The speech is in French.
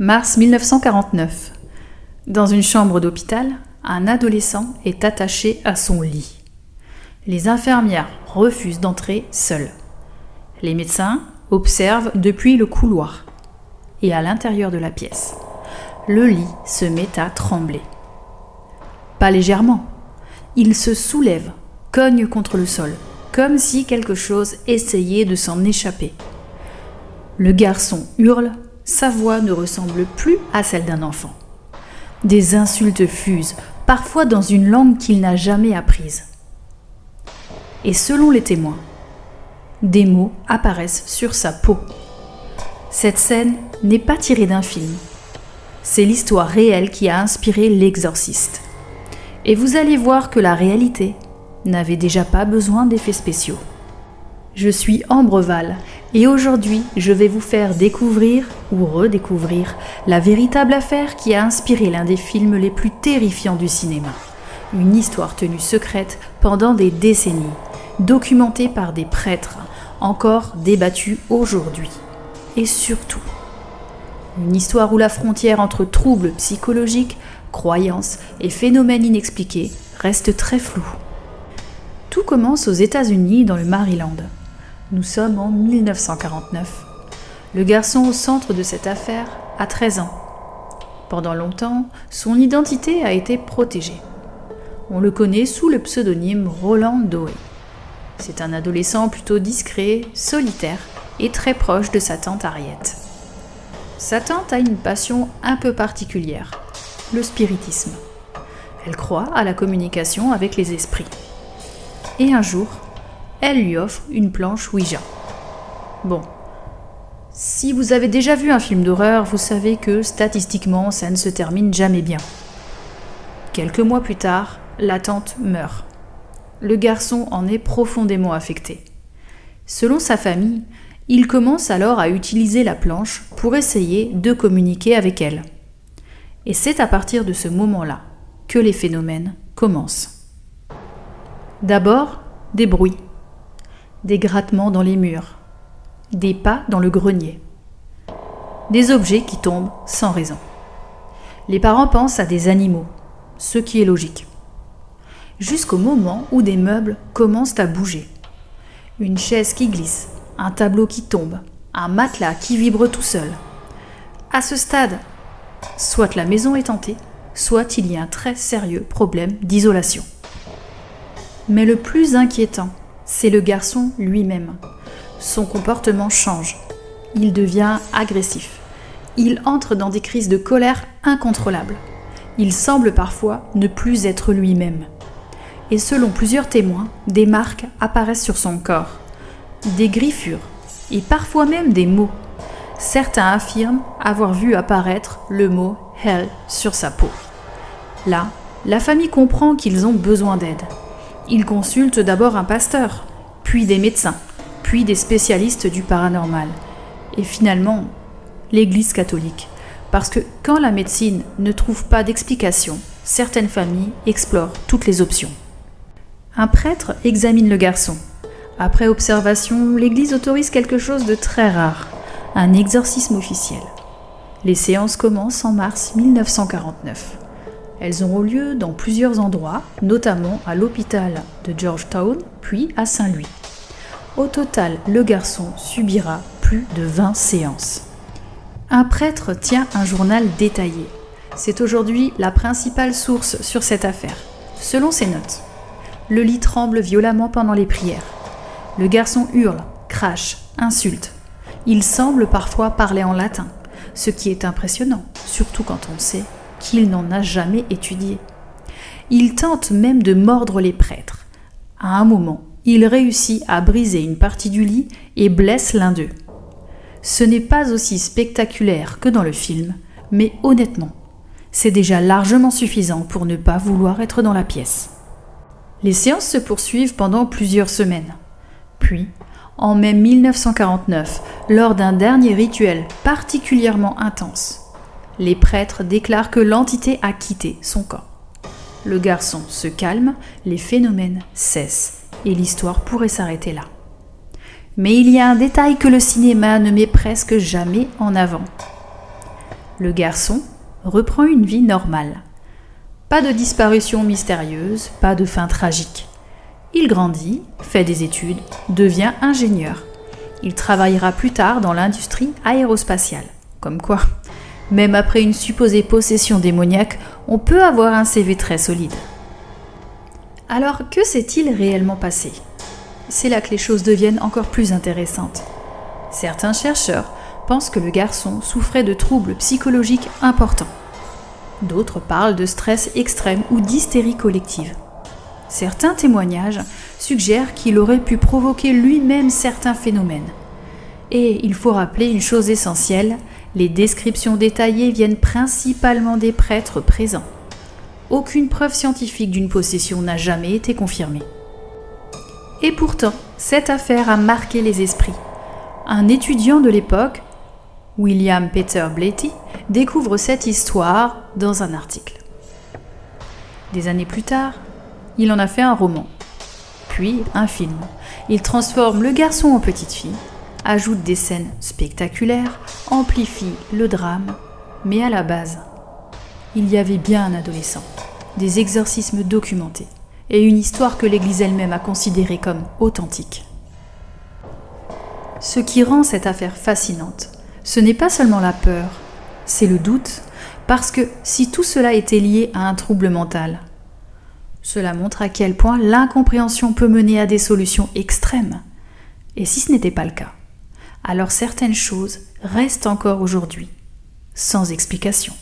Mars 1949. Dans une chambre d'hôpital, un adolescent est attaché à son lit. Les infirmières refusent d'entrer seules. Les médecins observent depuis le couloir. Et à l'intérieur de la pièce, le lit se met à trembler. Pas légèrement. Il se soulève, cogne contre le sol, comme si quelque chose essayait de s'en échapper. Le garçon hurle, sa voix ne ressemble plus à celle d'un enfant. Des insultes fusent, parfois dans une langue qu'il n'a jamais apprise. Et selon les témoins, des mots apparaissent sur sa peau. Cette scène n'est pas tirée d'un film. C'est l'histoire réelle qui a inspiré L'Exorciste. Et vous allez voir que la réalité n'avait déjà pas besoin d'effets spéciaux. Je suis Ambre Val et aujourd'hui je vais vous faire découvrir ou redécouvrir la véritable affaire qui a inspiré l'un des films les plus terrifiants du cinéma. Une histoire tenue secrète pendant des décennies, documentée par des prêtres, encore débattue aujourd'hui. Et surtout, une histoire où la frontière entre troubles psychologiques, croyances et phénomènes inexpliqués reste très floue. Tout commence aux États-Unis dans le Maryland. Nous sommes en 1949. Le garçon au centre de cette affaire a 13 ans. Pendant longtemps, son identité a été protégée. On le connaît sous le pseudonyme Roland Doe. C'est un adolescent plutôt discret, solitaire et très proche de sa tante Harriet. Sa tante a une passion un peu particulière, le spiritisme. Elle croit à la communication avec les esprits. Et un jour, elle lui offre une planche Ouija. Bon, si vous avez déjà vu un film d'horreur, vous savez que statistiquement, ça ne se termine jamais bien. Quelques mois plus tard, la tante meurt. Le garçon en est profondément affecté. Selon sa famille, il commence alors à utiliser la planche pour essayer de communiquer avec elle. Et c'est à partir de ce moment-là que les phénomènes commencent. D'abord, des bruits, des grattements dans les murs, des pas dans le grenier, des objets qui tombent sans raison. Les parents pensent à des animaux, ce qui est logique. Jusqu'au moment où des meubles commencent à bouger. Une chaise qui glisse, un tableau qui tombe, un matelas qui vibre tout seul. À ce stade, soit la maison est hantée, soit il y a un très sérieux problème d'isolation. Mais le plus inquiétant, c'est le garçon lui-même. Son comportement change. Il devient agressif. Il entre dans des crises de colère incontrôlables. Il semble parfois ne plus être lui-même. Et selon plusieurs témoins, des marques apparaissent sur son corps. Des griffures et parfois même des mots. Certains affirment avoir vu apparaître le mot « Hell » sur sa peau. Là, la famille comprend qu'ils ont besoin d'aide. Ils consultent d'abord un pasteur, puis des médecins, puis des spécialistes du paranormal. Et finalement, l'Église catholique. Parce que quand la médecine ne trouve pas d'explication, certaines familles explorent toutes les options. Un prêtre examine le garçon. Après observation, l'Église autorise quelque chose de très rare, un exorcisme officiel. Les séances commencent en mars 1949. Elles auront lieu dans plusieurs endroits, notamment à l'hôpital de Georgetown, puis à Saint-Louis. Au total, le garçon subira plus de 20 séances. Un prêtre tient un journal détaillé. C'est aujourd'hui la principale source sur cette affaire. Selon ses notes, le lit tremble violemment pendant les prières. Le garçon hurle, crache, insulte. Il semble parfois parler en latin, ce qui est impressionnant, surtout quand on sait qu'il n'en a jamais étudié. Il tente même de mordre les prêtres. À un moment, il réussit à briser une partie du lit et blesse l'un d'eux. Ce n'est pas aussi spectaculaire que dans le film, mais honnêtement, c'est déjà largement suffisant pour ne pas vouloir être dans la pièce. Les séances se poursuivent pendant plusieurs semaines. Puis, en mai 1949, lors d'un dernier rituel particulièrement intense, les prêtres déclarent que l'entité a quitté son corps. Le garçon se calme, les phénomènes cessent et l'histoire pourrait s'arrêter là. Mais il y a un détail que le cinéma ne met presque jamais en avant. le garçon reprend une vie normale. Pas de disparition mystérieuse, pas de fin tragique. Il grandit, fait des études, devient ingénieur. Il travaillera plus tard dans l'industrie aérospatiale. Comme quoi, même après une supposée possession démoniaque, on peut avoir un CV très solide. Alors, que s'est-il réellement passé ? C'est là que les choses deviennent encore plus intéressantes. Certains chercheurs pensent que le garçon souffrait de troubles psychologiques importants. D'autres parlent de stress extrême ou d'hystérie collective. Certains témoignages suggèrent qu'il aurait pu provoquer lui-même certains phénomènes. Et il faut rappeler une chose essentielle, les descriptions détaillées viennent principalement des prêtres présents. Aucune preuve scientifique d'une possession n'a jamais été confirmée. Et pourtant, cette affaire a marqué les esprits. Un étudiant de l'époque, William Peter Blatty, découvre cette histoire dans un article. Des années plus tard, il en a fait un roman, puis un film. Il transforme le garçon en petite fille, ajoute des scènes spectaculaires, amplifie le drame, mais à la base, il y avait bien un adolescent, des exorcismes documentés et une histoire que l'Église elle-même a considérée comme authentique. Ce qui rend cette affaire fascinante, ce n'est pas seulement la peur, c'est le doute, parce que si tout cela était lié à un trouble mental, cela montre à quel point l'incompréhension peut mener à des solutions extrêmes. Et si ce n'était pas le cas, alors certaines choses restent encore aujourd'hui sans explication.